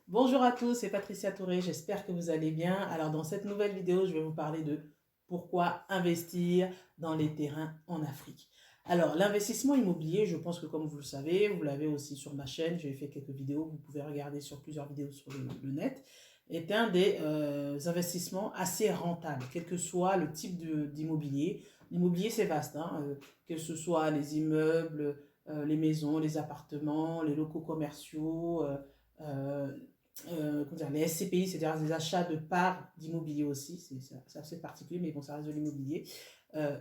Bonjour à tous, c'est Patricia Touré, j'espère que vous allez bien. Alors dans cette nouvelle vidéo, je vais vous parler de pourquoi investir dans les terrains en Afrique. Alors l'investissement immobilier, je pense que comme vous le savez, vous l'avez aussi sur ma chaîne, j'ai fait quelques vidéos, vous pouvez regarder sur plusieurs vidéos sur le net, est un des investissements assez rentables, quel que soit le type d'immobilier. L'immobilier c'est vaste, hein, que ce soit les immeubles, les maisons, les appartements, les locaux commerciaux, euh, comment dire, les SCPI, c'est-à-dire des achats de parts d'immobilier aussi, c'est assez particulier, mais bon, ça reste de l'immobilier,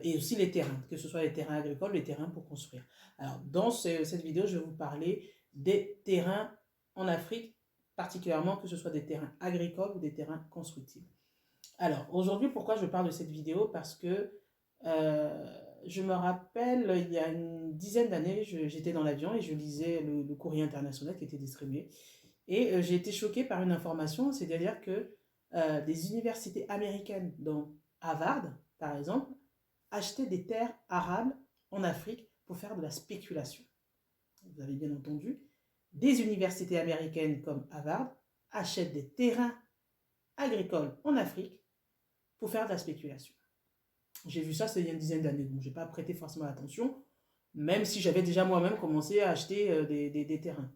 et aussi les terrains, que ce soit les terrains agricoles, les terrains pour construire. Alors, dans cette vidéo, je vais vous parler des terrains en Afrique, particulièrement que ce soit des terrains agricoles ou des terrains constructibles. Alors, aujourd'hui, pourquoi je parle de cette vidéo? Parce que je me rappelle, il y a une dizaine d'années, j'étais dans l'avion et je lisais le courrier international qui était distribué. Et j'ai été choquée par une information, c'est-à-dire que des universités américaines, dont Harvard, par exemple, achetaient des terres arables en Afrique pour faire de la spéculation. Vous avez bien entendu, des universités américaines comme Harvard achètent des terrains agricoles en Afrique pour faire de la spéculation. J'ai vu ça, c'est il y a une dizaine d'années, donc je n'ai pas prêté forcément attention, même si j'avais déjà moi-même commencé à acheter des terrains.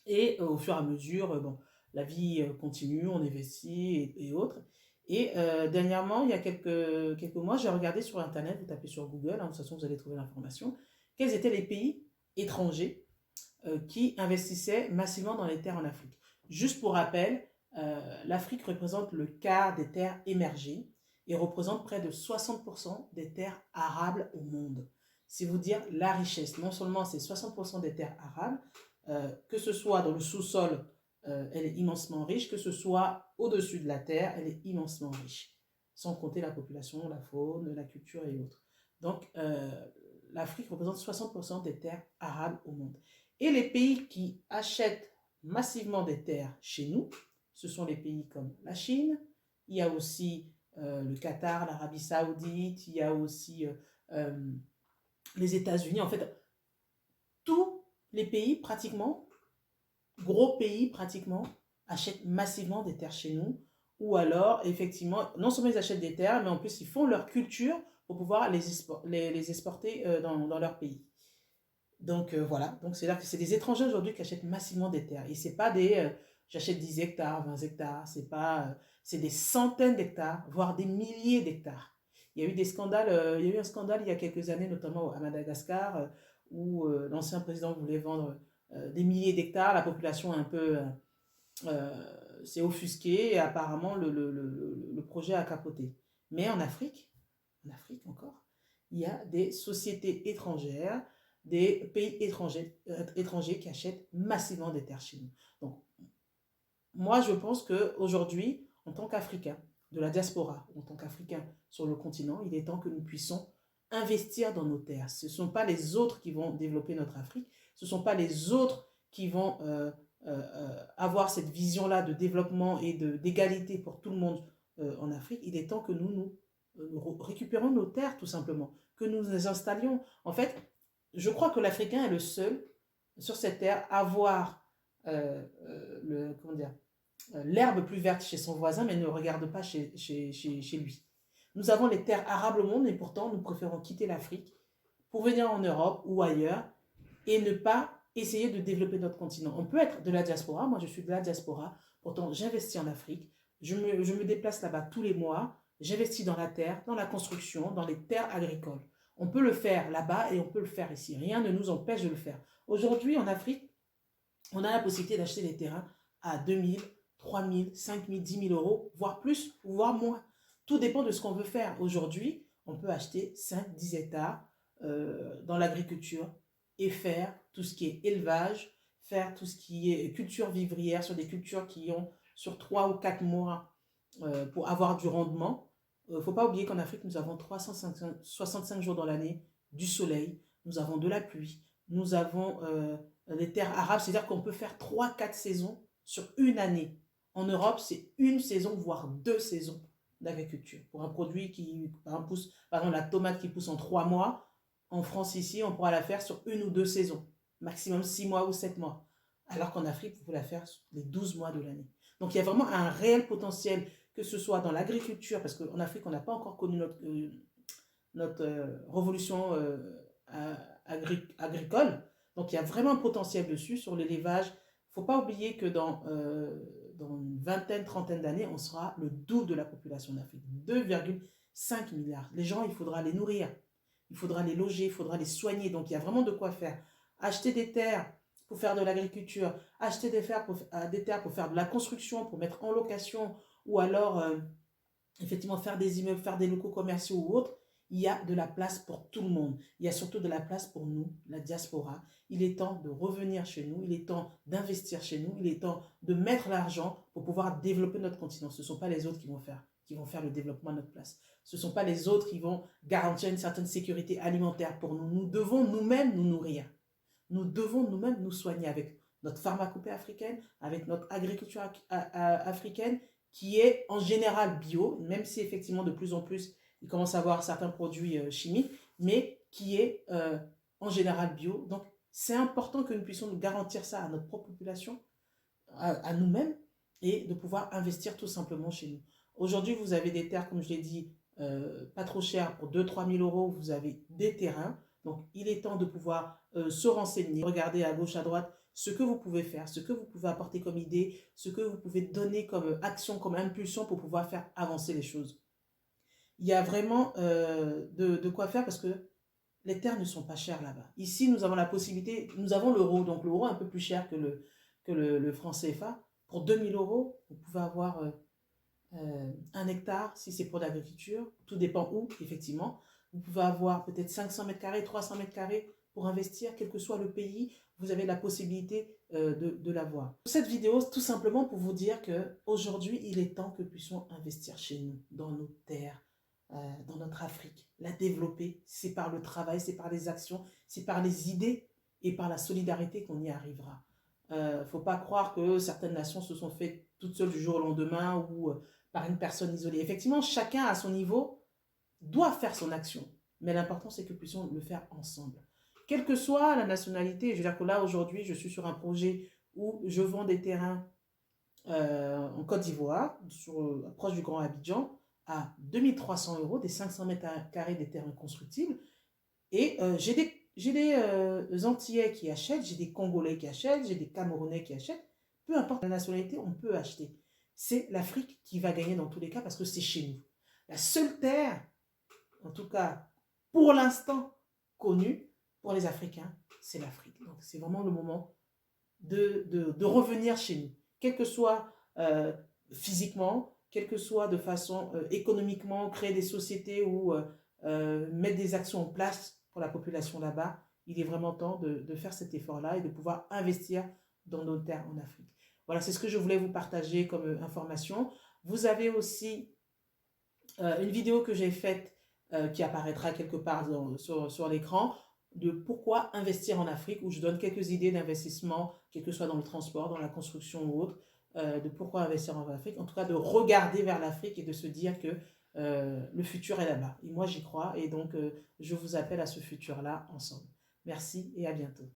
Et au fur et à mesure, bon, la vie continue, on investit et autres. Et dernièrement, il y a quelques mois, j'ai regardé sur Internet, vous tapez sur Google, hein, de toute façon vous allez trouver l'information, quels étaient les pays étrangers qui investissaient massivement dans les terres en Afrique. Juste pour rappel, l'Afrique représente le quart des terres émergées et représente près de 60% des terres arables au monde. C'est vous dire la richesse. Non seulement c'est 60% des terres arables, que ce soit dans le sous-sol, elle est immensement riche, que ce soit au-dessus de la terre, elle est immensement riche. Sans compter la population, la faune, la culture et autres. Donc, l'Afrique représente 60% des terres arables au monde. Et les pays qui achètent massivement des terres chez nous, ce sont les pays comme la Chine, il y a aussi le Qatar, l'Arabie Saoudite, il y a aussi les États-Unis. En fait, tous les pays pratiquement, gros pays pratiquement, achètent massivement des terres chez nous. Ou alors, effectivement, non seulement ils achètent des terres, mais en plus ils font leur culture pour pouvoir les exporter dans leur pays. Donc voilà, donc c'est là que c'est des étrangers aujourd'hui qui achètent massivement des terres. Et c'est pas des j'achète 10 hectares, 20 hectares, c'est pas c'est des centaines d'hectares, voire des milliers d'hectares. Il y a eu des scandales, il y a eu un scandale il y a quelques années, notamment à Madagascar, où l'ancien président voulait vendre des milliers d'hectares, la population un peu s'est offusquée et apparemment le projet a capoté. Mais en Afrique encore, il y a des sociétés étrangères, des pays étrangers qui achètent massivement des terres chez nous. Donc, moi, je pense qu'aujourd'hui, en tant qu'Africain, de la diaspora, en tant qu'Africain sur le continent, il est temps que nous puissions investir dans nos terres. Ce ne sont pas les autres qui vont développer notre Afrique, ce ne sont pas les autres qui vont avoir cette vision-là de développement et d'égalité pour tout le monde en Afrique. Il est temps que nous récupérons nos terres, tout simplement, que nous nous installions. En fait, je crois que l'Africain est le seul sur cette terre à avoir comment dire, l'herbe plus verte chez son voisin, mais ne regarde pas chez lui. Nous avons les terres arables au monde, et pourtant nous préférons quitter l'Afrique pour venir en Europe ou ailleurs et ne pas essayer de développer notre continent. On peut être de la diaspora, moi je suis de la diaspora, pourtant j'investis en Afrique, je me déplace là-bas tous les mois, j'investis dans la terre, dans la construction, dans les terres agricoles. On peut le faire là-bas et on peut le faire ici. Rien ne nous empêche de le faire. Aujourd'hui, en Afrique, on a la possibilité d'acheter des terrains à 2000, 3000, 5000, 10 000 euros, voire plus, voire moins. Tout dépend de ce qu'on veut faire. Aujourd'hui, on peut acheter 5, 10 hectares dans l'agriculture et faire tout ce qui est élevage, faire tout ce qui est culture vivrière sur des cultures qui ont sur 3 ou 4 mois pour avoir du rendement. Il ne faut pas oublier qu'en Afrique, nous avons 365 jours dans l'année, du soleil, nous avons de la pluie, nous avons les terres arables, c'est-à-dire qu'on peut faire 3, 4 saisons sur une année. En Europe, c'est une saison, voire 2 saisons d'agriculture. Pour un produit qui, par exemple la tomate qui pousse en 3 mois, en France ici, on pourra la faire sur 1 ou 2 saisons, maximum 6 mois ou 7 mois. alors qu'en Afrique, vous pouvez la faire les 12 mois de l'année. Donc, il y a vraiment un réel potentiel, que ce soit dans l'agriculture, parce qu'en Afrique, on n'a pas encore connu notre révolution agricole. Donc, il y a vraiment un potentiel dessus sur l'élevage. Il ne faut pas oublier que dans une vingtaine, trentaine d'années, on sera le double de la population d'Afrique. 2,5 milliards. Les gens, il faudra les nourrir, il faudra les loger, il faudra les soigner. Donc, il y a vraiment de quoi faire. Acheter des terres pour faire de l'agriculture, acheter des terres pour faire de la construction, pour mettre en location, ou alors, effectivement, faire des immeubles, faire des locaux commerciaux ou autres. Il y a de la place pour tout le monde. Il y a surtout de la place pour nous, la diaspora. Il est temps de revenir chez nous, il est temps d'investir chez nous, il est temps de mettre l'argent pour pouvoir développer notre continent. Ce ne sont pas les autres qui vont faire le développement à notre place. Ce ne sont pas les autres qui vont garantir une certaine sécurité alimentaire pour nous. Nous devons nous-mêmes nous nourrir. Nous devons nous-mêmes nous soigner avec notre pharmacopée africaine, avec notre agriculture africaine, qui est en général bio, même si effectivement de plus en plus, il commence à avoir certains produits chimiques, mais qui est en général bio. Donc, c'est important que nous puissions nous garantir ça à notre propre population, à nous-mêmes, et de pouvoir investir tout simplement chez nous. Aujourd'hui, vous avez des terres, comme je l'ai dit, pas trop chères, pour 2-3 000 euros, vous avez des terrains. Donc, il est temps de pouvoir se renseigner, regarder à gauche, à droite, ce que vous pouvez faire, ce que vous pouvez apporter comme idée, ce que vous pouvez donner comme action, comme impulsion pour pouvoir faire avancer les choses. Il y a vraiment de quoi faire parce que les terres ne sont pas chères là-bas. Ici, nous avons la possibilité, nous avons l'euro, donc l'euro est un peu plus cher que le franc CFA. Pour 2 000 euros, vous pouvez avoir 1 hectare si c'est pour l'agriculture. Tout dépend où, effectivement. Vous pouvez avoir peut-être 500 mètres carrés, 300 mètres carrés pour investir, quel que soit le pays, vous avez la possibilité de l'avoir. Cette vidéo, tout simplement pour vous dire qu'aujourd'hui, il est temps que nous puissions investir chez nous, dans nos terres, dans notre Afrique. La développer, c'est par le travail, c'est par les actions, c'est par les idées et par la solidarité qu'on y arrivera. Il ne faut pas croire que certaines nations se sont faites toutes seules du jour au lendemain ou par une personne isolée. Effectivement, chacun à son niveau doit faire son action, mais l'important c'est que nous puissions le faire ensemble. Quelle que soit la nationalité, je veux dire que là aujourd'hui je suis sur un projet où je vends des terrains en Côte d'Ivoire, proche du Grand Abidjan, à 2300 euros, des 500 mètres carrés des terrains constructibles. Et j'ai des Antillais qui achètent, j'ai des Congolais qui achètent, j'ai des Camerounais qui achètent. Peu importe la nationalité, on peut acheter. C'est l'Afrique qui va gagner dans tous les cas parce que c'est chez nous. La seule terre, en tout cas pour l'instant connue, pour les Africains, c'est l'Afrique. Donc c'est vraiment le moment de revenir chez nous. Quel que soit physiquement, quel que soit de façon économiquement, créer des sociétés ou mettre des actions en place pour la population là-bas, il est vraiment temps de faire cet effort-là et de pouvoir investir dans nos terres en Afrique. Voilà, c'est ce que je voulais vous partager comme information. Vous avez aussi une vidéo que j'ai faite qui apparaîtra quelque part sur l'écran, de pourquoi investir en Afrique, où je donne quelques idées d'investissement, quel que soit dans le transport, dans la construction ou autre, de pourquoi investir en Afrique, en tout cas de regarder vers l'Afrique et de se dire que le futur est là-bas. Et moi, j'y crois et donc je vous appelle à ce futur-là ensemble. Merci et à bientôt.